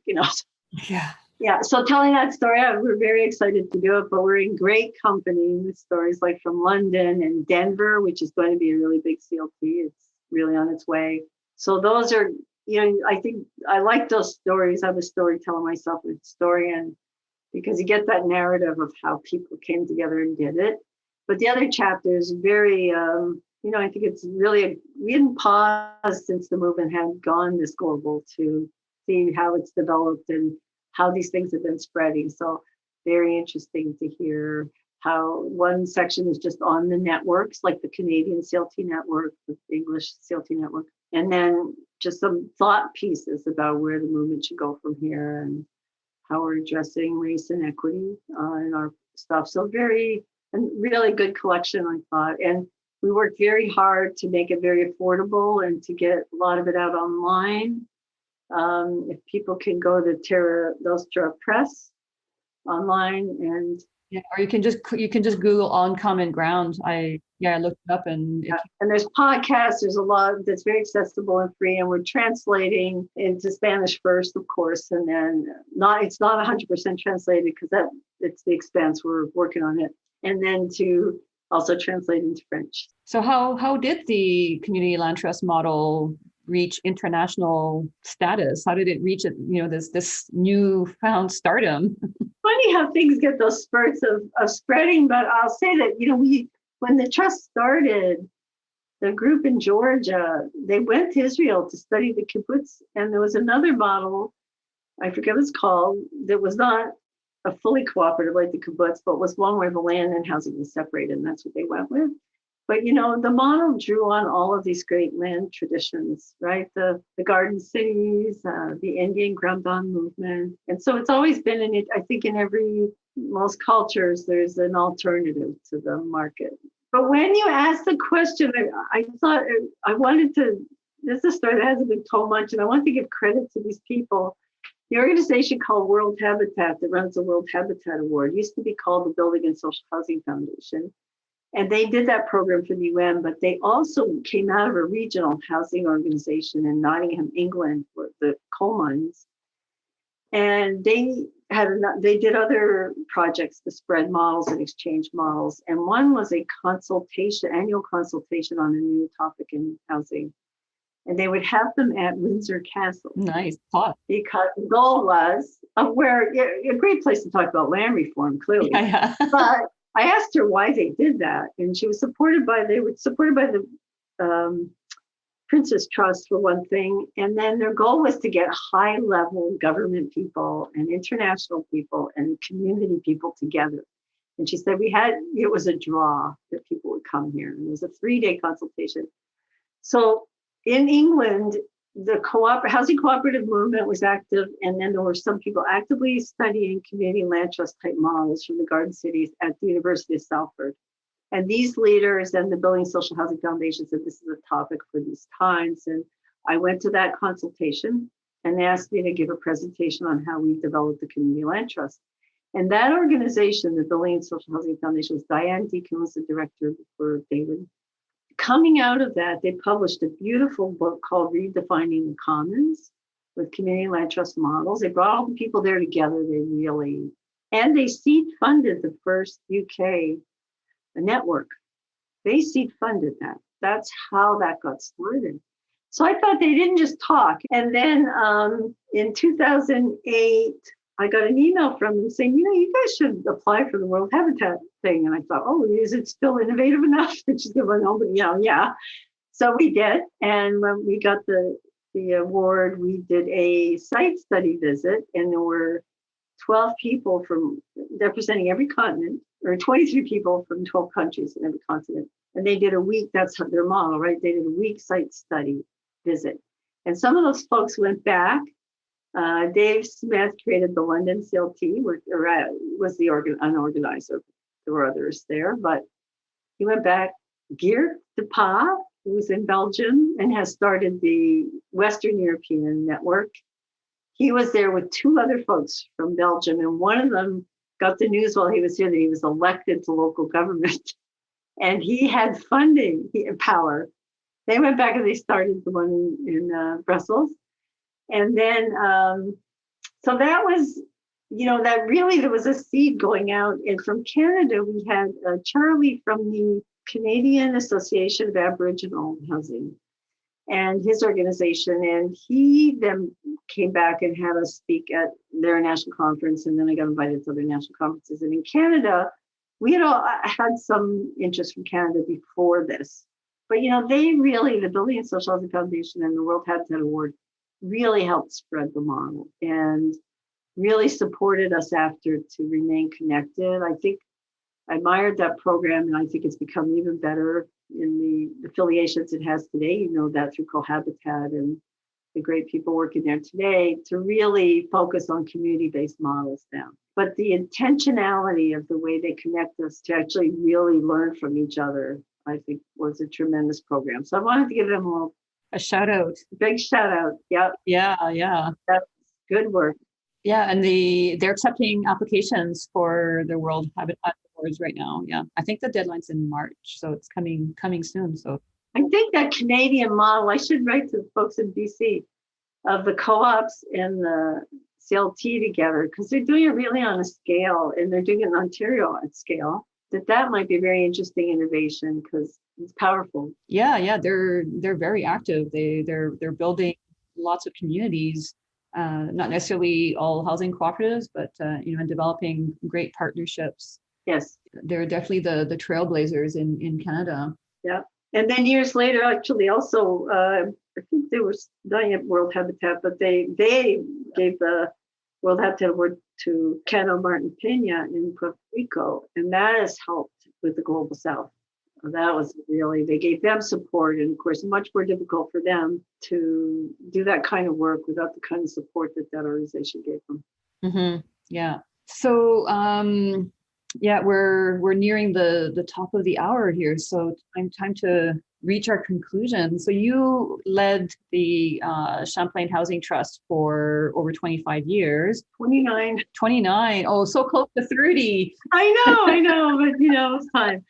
Yeah. Yeah. So telling that story, we're very excited to do it, but we're in great company with stories like from London and Denver, which is going to be a really big CLT. It's really on its way. So those are, I think I like those stories. I'm a storyteller myself, a historian, because you get that narrative of how people came together and did it. But the other chapter is very, I think it's really, we hadn't paused since the movement had gone this global to see how it's developed and how these things have been spreading. So very interesting to hear how one section is just on the networks, like the Canadian CLT network, the English CLT network, and then just some thought pieces about where the movement should go from here and how we're addressing race and equity in our stuff. So really good collection, I thought. And we worked very hard to make it very affordable and to get a lot of it out online. If people can go to Terra Nostra Press online, and or you can just Google On Common Ground. I looked it up, and there's podcasts. There's a lot that's very accessible and free, and we're translating into Spanish first, of course, and then it's not 100% translated because it's the expense. We're working on it, and then to also translate into French. So how did the community land trust model reach international status? How did it reach this newfound stardom? Funny how things get those spurts of spreading, but I'll say that when the trust started, the group in Georgia, they went to Israel to study the kibbutz, and there was another model, I forget what it's called, that was not a fully cooperative like the kibbutz, but was one where the land and housing was separated, and that's what they went with. But, the model drew on all of these great land traditions, right? The garden cities, the Indian Gramban movement. And so it's always been I think in most cultures, there's an alternative to the market. But when you asked the question, I thought I wanted to, this is a story that hasn't been told much, and I want to give credit to these people. The organization called World Habitat that runs the World Habitat Award used to be called the Building and Social Housing Foundation. And they did that program for the UN, but they also came out of a regional housing organization in Nottingham, England, for the coal mines. And they did other projects to spread models and exchange models. And one was a annual consultation on a new topic in housing. And they would have them at Windsor Castle. Nice. Hot. Because the goal was a great place to talk about land reform, clearly. Yeah. But I asked her why they did that. And they were supported by the Princess Trust for one thing. And then their goal was to get high level government people and international people and community people together. And she said it was a draw that people would come here. And it was a 3-day consultation. So in England, the housing cooperative movement was active. And then there were some people actively studying community land trust type models from the Garden Cities at the University of Salford. And these leaders and the Building Social Housing Foundation said this is a topic for these times. And I went to that consultation and they asked me to give a presentation on how we developed the Community Land Trust. And that organization, the Building Social Housing Foundation, was Diane Deacon was the director for David. Coming out of that, they published a beautiful book called Redefining the Commons with Community Land Trust models. They brought all the people there together. They seed funded the first UK network. They seed funded that. That's how that got started. So I thought they didn't just talk. And then in 2008, I got an email from them saying, you guys should apply for the World Habitat thing. And I thought, is it still innovative enough? And she's going, no, but yeah. So we did. And when we got the award, we did a site study visit, and there were 12 people representing every continent, or 23 people from 12 countries in every continent. And they did a week, that's their model, right? They did a week site study visit. And some of those folks went back. Dave Smith created the London CLT, was the unorganizer. There were others there, but he went back. Geert de Pa, who's in Belgium and has started the Western European network. He was there with 2 other folks from Belgium, and one of them got the news while he was here that he was elected to local government, and he had funding power. They went back and they started the one in Brussels. And then, so that was, that really, there was a seed going out. And from Canada, we had Charlie from the Canadian Association of Aboriginal Housing and his organization. And he then came back and had us speak at their national conference. And then I got invited to other national conferences. And in Canada, we had had some interest from Canada before this. But, they really, the Building and Social Housing Foundation and the World Habitat Award really helped spread the model and really supported us after to remain connected. I think I admired that program, and I think it's become even better in the affiliations it has today. That through Cohabitat and the great people working there today, to really focus on community-based models now. But the intentionality of the way they connect us to actually really learn from each other, I think, was a tremendous program. So I wanted to give them all a shout out. Big shout out. Yep. Yeah. That's good work. Yeah, and they're accepting applications for the World Habitat Awards right now. Yeah, I think the deadline's in March, so it's coming soon. So I think that Canadian model, I should write to the folks in BC of the co-ops and the CLT together, because they're doing it really on a scale, and they're doing it in Ontario at scale. That might be a very interesting innovation because it's powerful. Yeah, they're very active. They're building lots of communities, not necessarily all housing cooperatives, but and developing great partnerships. Yes, they're definitely the trailblazers in Canada. Yeah, and then years later, actually, also I think they were studying at World Habitat, but they gave the World Habitat Award to Cano Martin Pena in Puerto Rico, and that has helped with the Global South. That was really, they gave them support, and of course, much more difficult for them to do that kind of work without the kind of support that organization gave them. Mm-hmm. Yeah. So, we're nearing the top of the hour here, so time to reach our conclusion. So you led the Champlain Housing Trust for over 25 years. 29. Oh, so close to 30. I know, but it's time.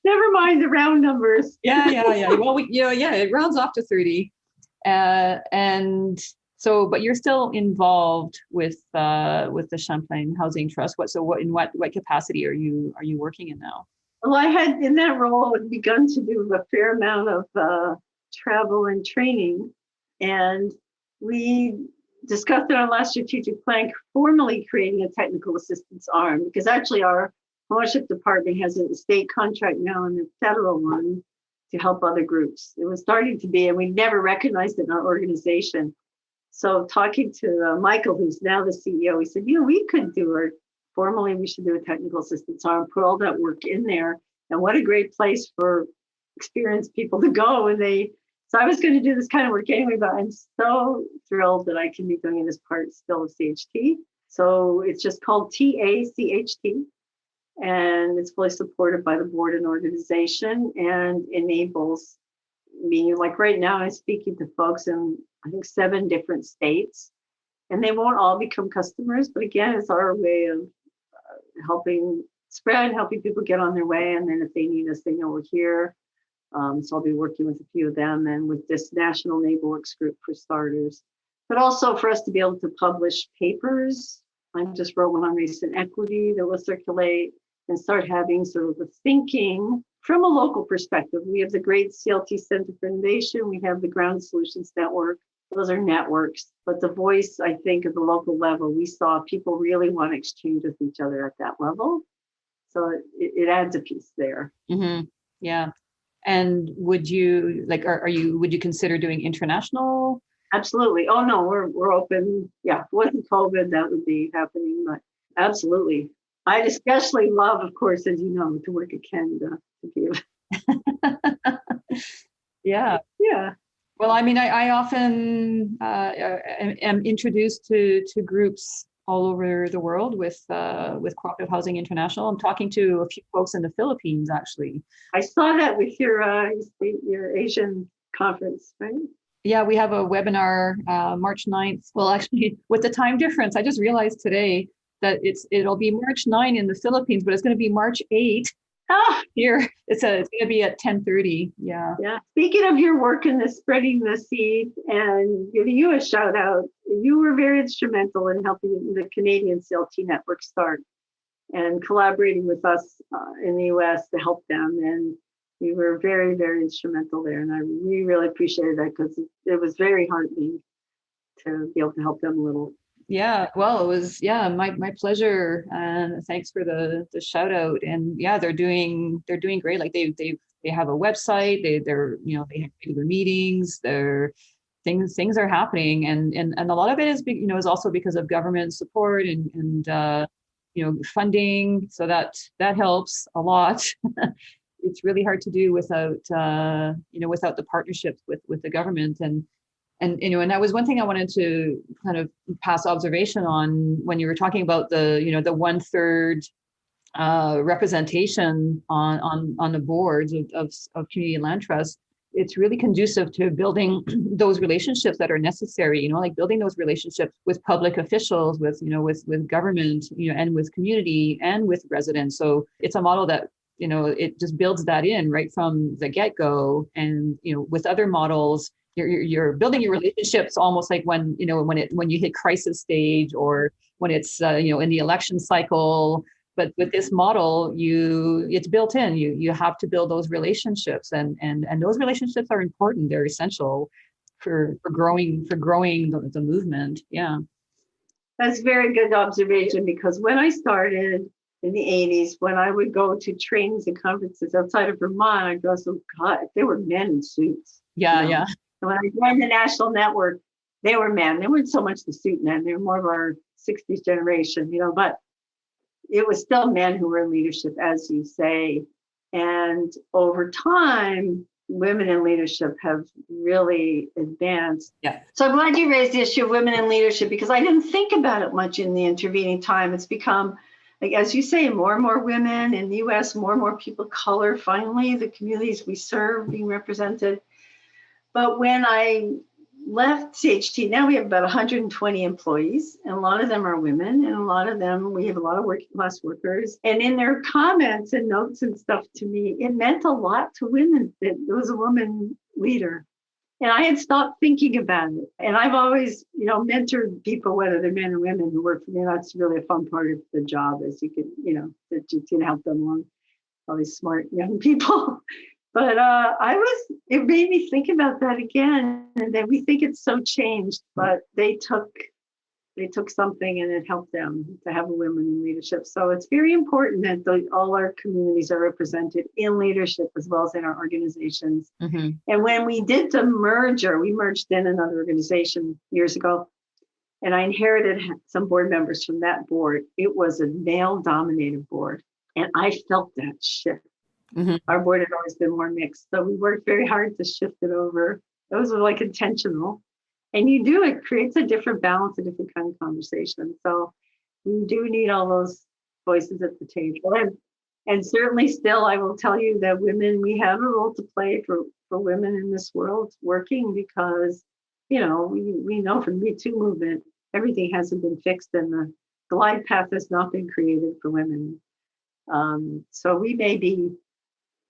Never mind the round numbers. Yeah. Well, it rounds off to 30. And So, but you're still involved with the Champlain Housing Trust. What capacity are you working in now? Well, I had in that role begun to do a fair amount of travel and training, and we discussed in our last strategic plan formally creating a technical assistance arm, because actually our ownership department has a state contract now and a federal one to help other groups. It was starting to be, and we never recognized it in our organization. So talking to Michael, who's now the CEO, he said, we could do it formally. We should do a technical assistance arm, put all that work in there. And what a great place for experienced people to go. So I was going to do this kind of work anyway, but I'm so thrilled that I can be doing this part still of CHT. So it's just called TACHT. And it's fully supported by the board and organization and enables me, like right now, I'm speaking to folks in, I think, 7 different states, and they won't all become customers. But again, it's our way of helping people get on their way. And then if they need us, they know we're here. So I'll be working with a few of them and with this National Neighbor Works group for starters, but also for us to be able to publish papers. I just wrote one on race and equity that will circulate and start having sort of a thinking from a local perspective. We have the great CLT Center for Innovation. We have the Ground Solutions Network. Those are networks. But the voice, I think, at the local level, we saw people really want to exchange with each other at that level. So it adds a piece there. Mm-hmm. Yeah. And would you would you consider doing international? Absolutely. Oh no, we're open. Yeah, if it wasn't COVID, that would be happening, but absolutely. I'd especially love, of course, as you know, to work at Canada to give. Yeah. Yeah. Well, I mean, I often am introduced to groups all over the world with Cooperative Housing International. I'm talking to a few folks in the Philippines, actually. I saw that with your Asian conference, right? Yeah, we have a webinar March 9th. Well, actually, with the time difference, I just realized today that it'll be March 9 in the Philippines, but it's going to be March 8 here. It's going to be at 10:30. Yeah. Yeah. Speaking of your work in the spreading the seed and giving you a shout out, you were very instrumental in helping the Canadian CLT network start and collaborating with us in the US to help them. And you were very, very instrumental there. And we really appreciated that because it was very heartening to be able to help them a little. Yeah, well, it was my pleasure, and thanks for the shout out. And yeah, they're doing great. Like they have a website. They have regular meetings. Things are happening, and a lot of it is also because of government support and funding. So that helps a lot. It's really hard to do without the partnerships with the government and that was one thing I wanted to kind of pass observation on when you were talking about the 1/3 representation on the boards of community land trusts. It's really conducive to building those relationships that are necessary, like building those relationships with public officials, with government, and with community and with residents. So it's a model that, it just builds that in right from the get-go. And, with other models, you're building your relationships almost like when you hit crisis stage or when it's in the election cycle. But with this model, it's built in. You have to build those relationships, and those relationships are important. They're essential for growing the movement. Yeah, that's a very good observation, because when I started in the 80s, when I would go to trainings and conferences outside of Vermont, I'd go, oh God, they were men in suits. Yeah, yeah. And when I joined the national network, they were men. They weren't so much the suit men. They were more of our 60s generation, but it was still men who were in leadership, as you say. And over time, women in leadership have really advanced. Yeah. So I'm glad you raised the issue of women in leadership, because I didn't think about it much in the intervening time. It's become, like, as you say, more and more women in the US, more and more people of color, finally, the communities we serve being represented. But when I left CHT, now we have about 120 employees, and a lot of them are women, and a lot of them, we have a lot of working class workers. And in their comments and notes and stuff to me, it meant a lot to women that there was a woman leader. And I had stopped thinking about it. And I've always, mentored people, whether they're men or women, who work for me. That's really a fun part of the job, is you can, that you can help them along. All these smart young people. But it made me think about that again. And then we think it's so changed, but they took something and it helped them to have a women in leadership. So it's very important that all our communities are represented in leadership as well as in our organizations. Mm-hmm. And when we did the merger, we merged in another organization years ago, and I inherited some board members from that board. It was a male-dominated board, and I felt that shift. Mm-hmm. Our board had always been more mixed, so we worked very hard to shift it over. Those were like intentional. And it creates a different balance, a different kind of conversation. So we do need all those voices at the table. And certainly still, I will tell you that women, we have a role to play for women in this world working, because, we know from the Me Too movement, everything hasn't been fixed and the glide path has not been created for women. So we may be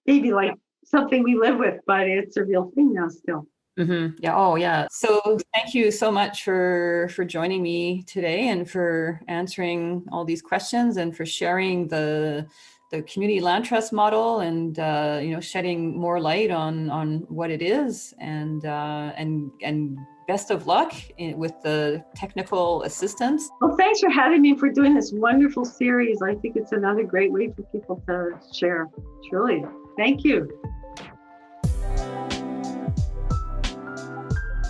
like something we live with, but it's a real thing now still. Mm-hmm. Yeah. Oh, yeah. So thank you so much for joining me today and for answering all these questions and for sharing the community land trust model and shedding more light on what it is, and best of luck with the technical assistance. Well, thanks for having me, for doing this wonderful series. I think it's another great way for people to share. Truly. Thank you.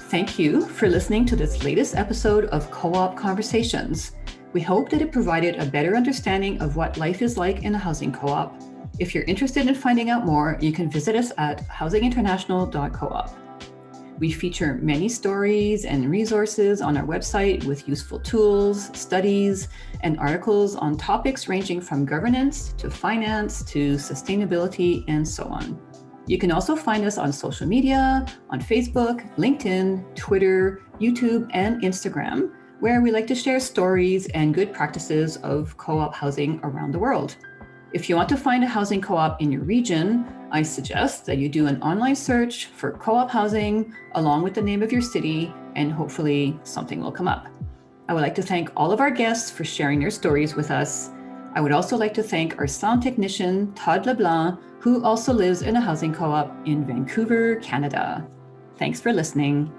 Thank you for listening to this latest episode of Co-op Conversations. We hope that it provided a better understanding of what life is like in a housing co-op. If you're interested in finding out more, you can visit us at housinginternational.coop. We feature many stories and resources on our website with useful tools, studies, and articles on topics ranging from governance to finance to sustainability and so on. You can also find us on social media, on Facebook, LinkedIn, Twitter, YouTube, and Instagram, where we like to share stories and good practices of co-op housing around the world. If you want to find a housing co-op in your region, I suggest that you do an online search for co-op housing along with the name of your city, and hopefully something will come up. I would like to thank all of our guests for sharing their stories with us. I would also like to thank our sound technician, Todd LeBlanc, who also lives in a housing co-op in Vancouver, Canada. Thanks for listening.